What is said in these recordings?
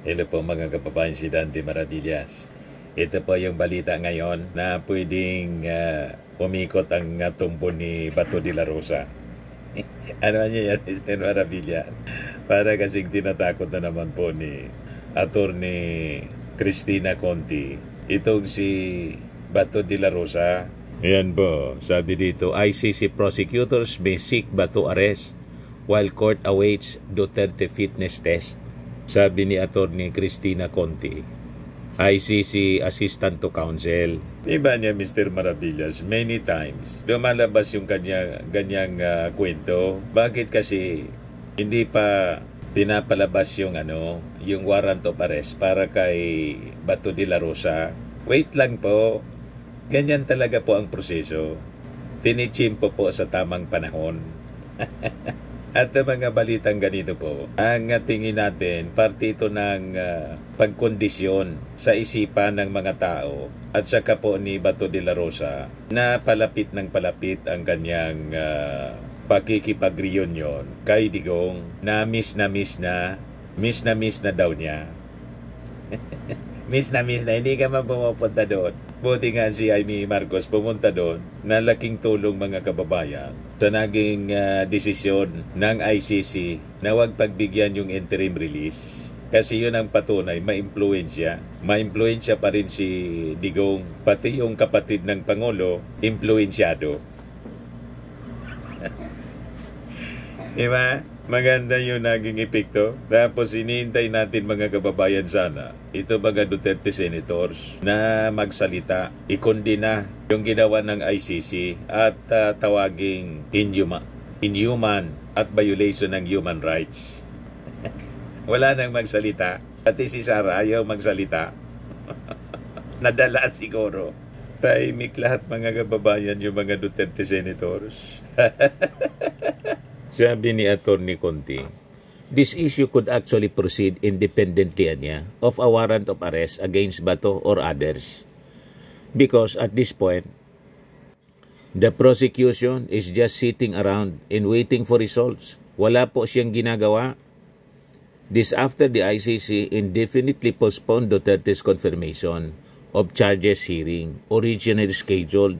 Hello po mga kababayan, si Dante Maravillas. Ito po yung balita ngayon na pwedeng umikot ang tumbo ni Bato de la Rosa. Ano niya yan, Mr. Maravillas? Para kasing tinatakot na naman po ni Attorney Cristina Conti itong si Bato de la Rosa. Ayan po, sabi dito, ICC prosecutors may seek Bato arrest while court awaits Duterte fitness test. Sabi ni Attorney Cristina Conti, ICC Assistant to Counsel. Diba niya, Mr. Maravillas, many times lumalabas yung ganyang kwento. Bakit kasi hindi pa pinapalabas yung yung warrant of arrest para kay Bato de la Rosa? Wait lang po. Ganyan talaga po ang proseso. Tinichimpo po sa tamang panahon. At mga balitang ganito po, ang tingin natin, parte ito ng pagkondisyon sa isipan ng mga tao at saka po ni Bato de la Rosa na palapit ng palapit ang kanyang pakikipag-reunion kay Digong na miss na daw niya. Miss na, hindi ka man pumupunta doon. Buti nga si Amy Marcos pumunta doon na laking tulong mga kababayan sa naging desisyon ng ICC na huwag pagbigyan yung interim release. Kasi yun ang patunay, ma-impluensya. Ma-impluensya pa rin si Digong, pati yung kapatid ng Pangulo, impluensyado. Diba? Maganda yung naging epekto. Tapos hinihintay natin mga kababayan sana, ito mga Duterte senators na magsalita, ikondina yung ginawa ng ICC at tawaging inhuman at violation ng human rights. Wala nang magsalita. Pati si Sara ayaw magsalita. Nadala siguro. Tahimik lahat mga kababayan yung mga Duterte senators. Sabi ni Attorney Conti, this issue could actually proceed independently of a warrant of arrest against Bato or others. Because at this point, the prosecution is just sitting around and waiting for results. Wala po siyang ginagawa. This after the ICC indefinitely postponed Duterte's confirmation of charges hearing, originally scheduled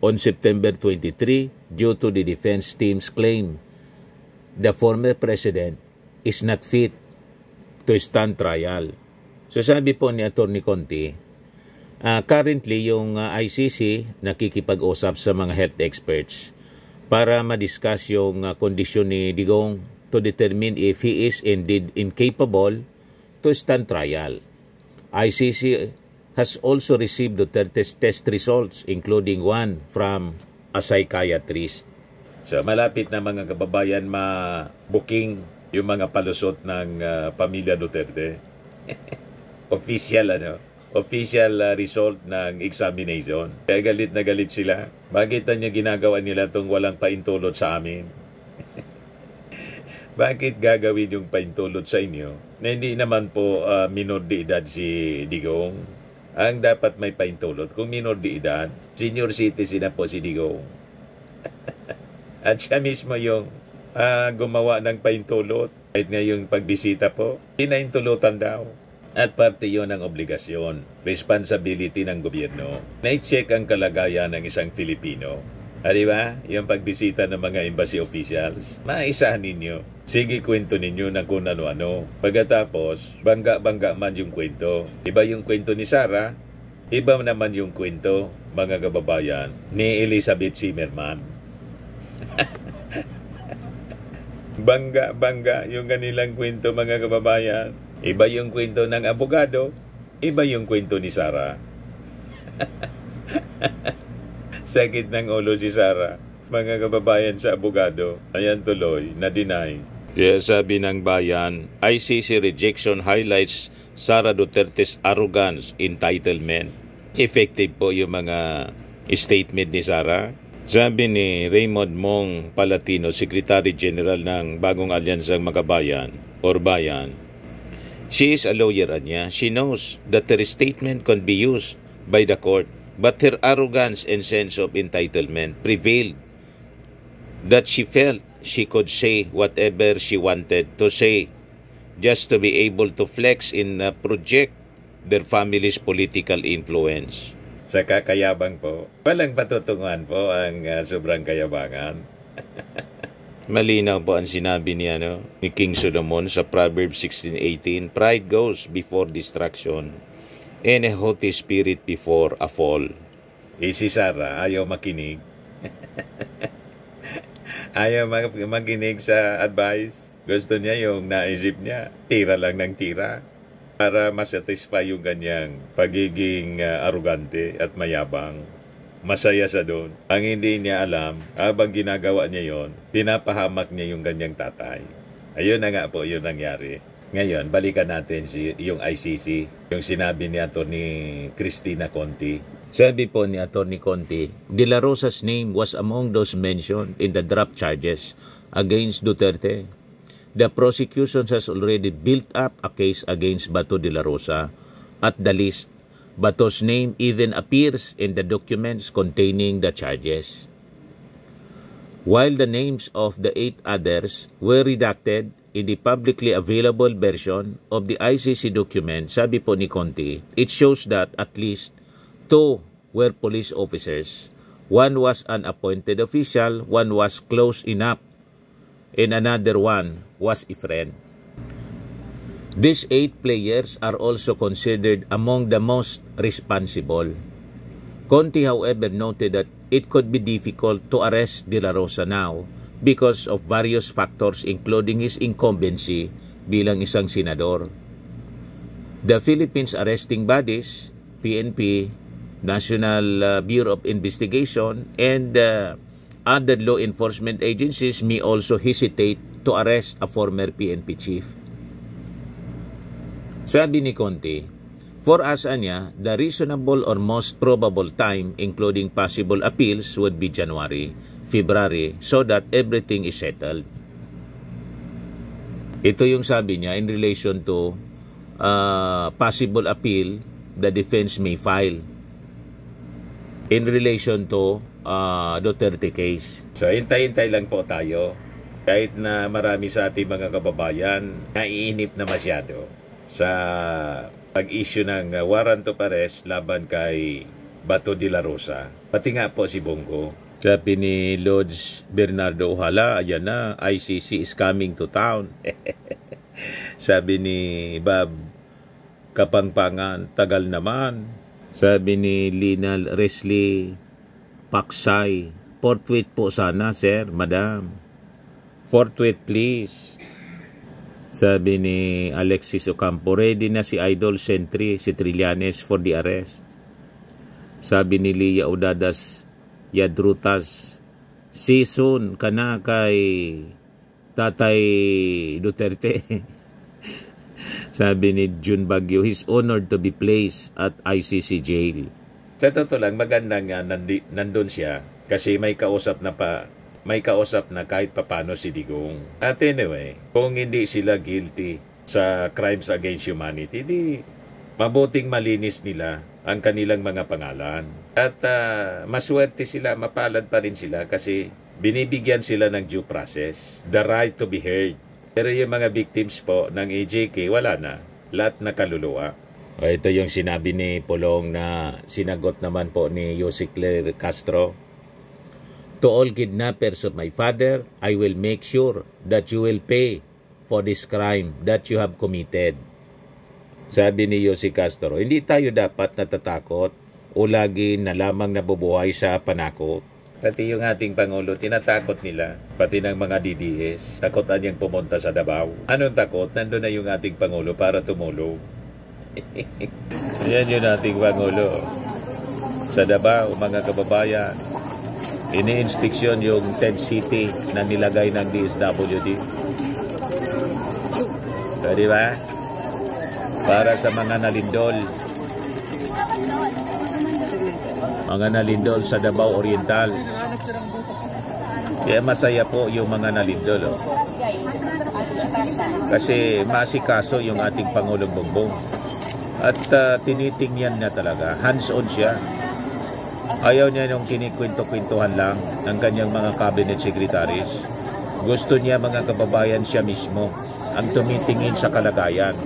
on September 23 due to the defense team's claim the former president is not fit to stand trial. So sabi po ni Attorney Conti, currently yung ICC nakikipag-usap sa mga health experts para ma-discuss yung kondisyon ni Digong to determine if he is indeed incapable to stand trial. ICC has also received Duterte's test results, including one from a psychiatrist. So malapit na mga kababayan ma-booking yung mga palusot ng pamilya Duterte. Official result ng examination. Kaya galit na galit sila. Bakit niya ginagawa nila itong walang paintulot sa amin? Bakit gagawin yung paintulot sa inyo na hindi naman po minor de edad si Digong? Ang dapat may paintulot kung minor de edad, senior citizen na po si Digong. At siya mismo yung gumawa ng paintulot. Kahit ngayong pagbisita po, pinaintulutan daw. At parte yun ng obligasyon, responsibility ng gobyerno. Na-check ang kalagayan ng isang Filipino. Di ba? Yung pagbisita ng mga embassy officials, maisahan ninyo. Sige, kwento ninyo na kung ano-ano. Pagkatapos, bangga-bangga man yung kwento. Iba yung kwento ni Sara, iba naman yung kwento, mga kababayan, ni Elizabeth Zimmerman. Bangga yung kanilang kwento mga kababayan. Iba yung kwento ng abogado, iba yung kwento ni Sara. Sakit ng ulo si Sara, mga kababayan sa abogado. Ayan tuloy, na-deny. Kaya sabi ng bayan, ICC rejection highlights Sara Duterte's arrogance, entitlement. Effective po yung mga statement ni Sara. Sabi ni Raymond Mong Palatino, Secretary General ng Bagong Alyansang Makabayan or Bayan, she is a lawyer niya. She knows that her statement can be used by the court, but her arrogance and sense of entitlement prevailed, that she felt she could say whatever she wanted to say just to be able to flex and project their family's political influence. Sa kakayabang po, walang patutunguhan po ang sobrang kayabangan. Malinaw po ang sinabi ni King Solomon sa Proverbs 16:18, "Pride goes before destruction, and a haughty spirit before a fall." Si Sarah, ayaw makinig. Ayaw makinig sa advice. Gusto niya yung naisip niya, tira lang ng tira para masatisfy yung kanyang pagiging arugante at mayabang. Masaya sa doon. Ang hindi niya alam, habang ginagawa niya yon, pinapahamak niya yung kanyang tatay. Ayun na nga po yung nangyari. Ngayon, balikan natin yung ICC, yung sinabi ni Atty. Cristina Conti. Sabi po ni Atty. Conti, De La Rosa's name was among those mentioned in the draft charges against Duterte. The prosecution has already built up a case against Bato de la Rosa. At the least, Bato's name even appears in the documents containing the charges. While the names of the 8 others were redacted in the publicly available version of the ICC document, sabi po ni Conti, it shows that at least 2 were police officers. One was an appointed official, one was close enough, and another one was a friend. These 8 players are also considered among the most responsible. Conti, however, noted that it could be difficult to arrest De La Rosa now because of various factors including his incumbency bilang isang senador. The Philippines arresting bodies, PNP, National Bureau of Investigation, and other law enforcement agencies may also hesitate to arrest a former PNP chief. Sabi ni Conti, for us, the reasonable or most probable time, including possible appeals, would be January, February, so that everything is settled. Ito yung sabi niya in relation to possible appeal the defense may file in relation to Duterte case. So, hintay-hintay lang po tayo. Kahit na marami sa ating mga kababayan naiinip na masyado sa pag-issue ng warrant of arrest laban kay Bato de la Rosa. Pati nga po si Bongo. Sabi ni Lodge Bernardo Ohala, ayan na, ICC is coming to town. Sabi ni Bob Kapangpangan, tagal naman. Sabi ni Linal Resli Paksay, forthwith po sana, sir, madam. Forthwith, please. Sabi ni Alexis Ocampo, ready na si Idol Sentry, si Trillanes for the arrest. Sabi ni Lia Udadas Yadrutas, season ka na kay Tatay Duterte. Sabi ni June Bagyo, he's honored to be placed at ICC jail. Sa totoo lang, maganda nga nandun siya kasi may kausap na kahit papano si Digong. At anyway, kung hindi sila guilty sa crimes against humanity, di mabuting malinis nila ang kanilang mga pangalan. At maswerte sila, mapalad pa rin sila kasi binibigyan sila ng due process, the right to be heard. Pero yung mga victims po ng AJK, wala na. Lahat nakaluluwa. Ito yung sinabi ni Pulong na sinagot naman po ni Jose Claire Castro. To all kidnappers of my father, I will make sure that you will pay for this crime that you have committed. Sabi ni Jose Castro, hindi tayo dapat natatakot o lagi na lamang nabubuhay sa panakot. Pati yung ating Pangulo, tinatakot nila. Pati ng mga DDS, takotan niyang pumunta sa Davao. Anong takot? Nandun na yung ating Pangulo para tumulong. Yan yung ating Pangulo. Sa Davao, mga kababayan, ini-inspeksyon yung tent city na nilagay ng DSWD. So, di ba? Para sa mga nalindol. Mga nalindol sa Davao Oriental. Kaya masaya po yung mga nalindol. Oh. Kasi masikaso yung ating Pangulong Bongbong. At tinitingnan niya talaga. Hands-on siya. Ayaw niya nung kinikwento-kwentuhan lang ng kanyang mga cabinet secretaries. Gusto niya mga kababayan siya mismo ang tumitingin sa kalagayan.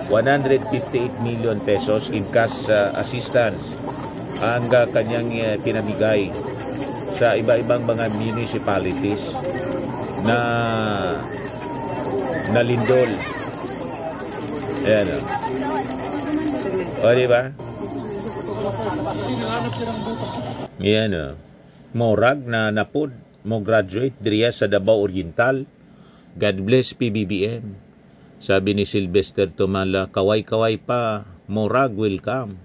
158 million pesos in cash assistance ang kanyang pinamigay sa iba-ibang mga municipalities na lindol. Ayan o. O, diba? Ayan o. Morag na napod mo graduate diriya sa Davao Oriental. God bless PBBM. Sabi ni Sylvester Tumala, kaway-kaway pa, morag will come.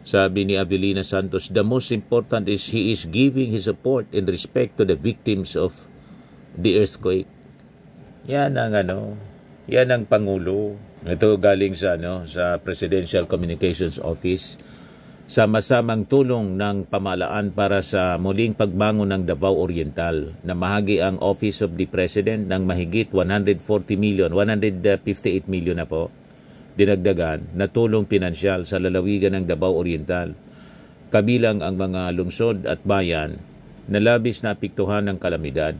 Sabi ni Avelina Santos, the most important is he is giving his support in respect to the victims of the earthquake. Yan ang yan ang Pangulo. Ito galing sa Presidential Communications Office. Sama-samang tulong ng pamahalaan para sa muling pagbangon ng Davao Oriental na mahagi ang Office of the President ng mahigit 158 million na po dinagdagan na tulong pinansyal sa lalawigan ng Davao Oriental, kabilang ang mga lungsod at bayan na labis na apektuhan ng kalamidad.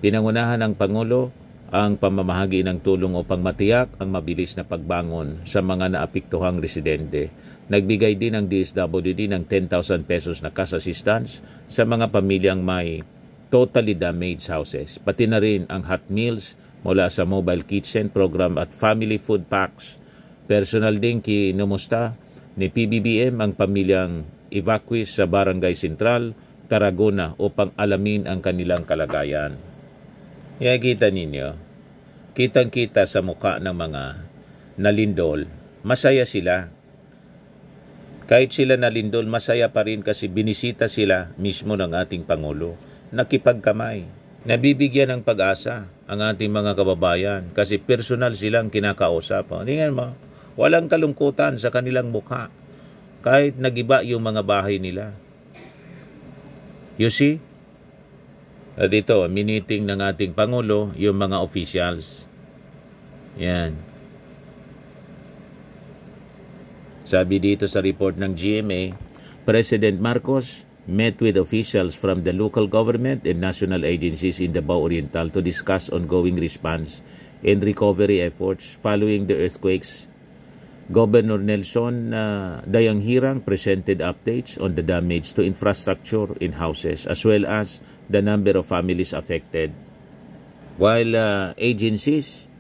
Pinangunahan ng Pangulo ang pamamahagi ng tulong upang matiyak ang mabilis na pagbangon sa mga naapektuhang residente. Nagbigay din ang DSWD ng 10,000 pesos na cash assistance sa mga pamilyang may totally damaged houses. Pati na rin ang hot meals mula sa mobile kitchen program at family food packs. Personal din kinumusta ni PBBM ang pamilyang evacuees sa Barangay Central, Tarragona upang alamin ang kanilang kalagayan. Kaya kita ninyo, kitang-kita sa mukha ng mga nalindol, masaya sila. Kahit sila nalindol, masaya pa rin kasi binisita sila mismo ng ating Pangulo. Nakipagkamay. Nabibigyan ng pag-asa ang ating mga kababayan kasi personal silang kinakausap. Tingnan mo, walang kalungkutan sa kanilang mukha kahit nagiba yung mga bahay nila. You see? At ito, miniting ng ating Pangulo yung mga officials. Yan. Sabi dito sa report ng GMA, President Marcos met with officials from the local government and national agencies in Davao Oriental to discuss ongoing response and recovery efforts following the earthquakes. Governor Nelson Dayanghirang presented updates on the damage to infrastructure in houses as well as the number of families affected. While agencies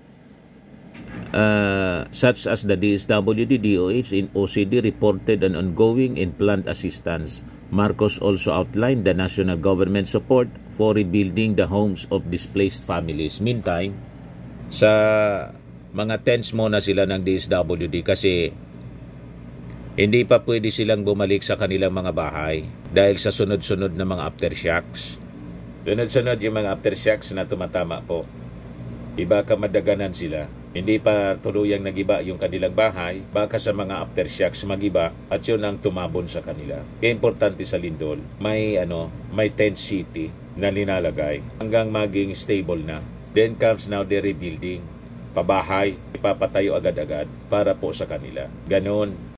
such as the DSWD, DOH, and OCD reported an ongoing and planned assistance, Marcos also outlined the national government support for rebuilding the homes of displaced families. Meantime, sa mga tents muna sila ng DSWD kasi hindi pa pwede silang bumalik sa kanilang mga bahay dahil sa sunod-sunod na mga aftershocks. Sunod-sunod yung mga aftershocks na tumatama po. Iba ka madaganan sila. Hindi pa tuluyang nagiba yung kanilang bahay, baka sa mga aftershocks magiba at yun ang tumabon sa kanila. Kaya importante sa lindol, may tent city na linalagay hanggang maging stable na. Then comes now the rebuilding. Pabahay, ipapatayo agad-agad para po sa kanila. Ganon.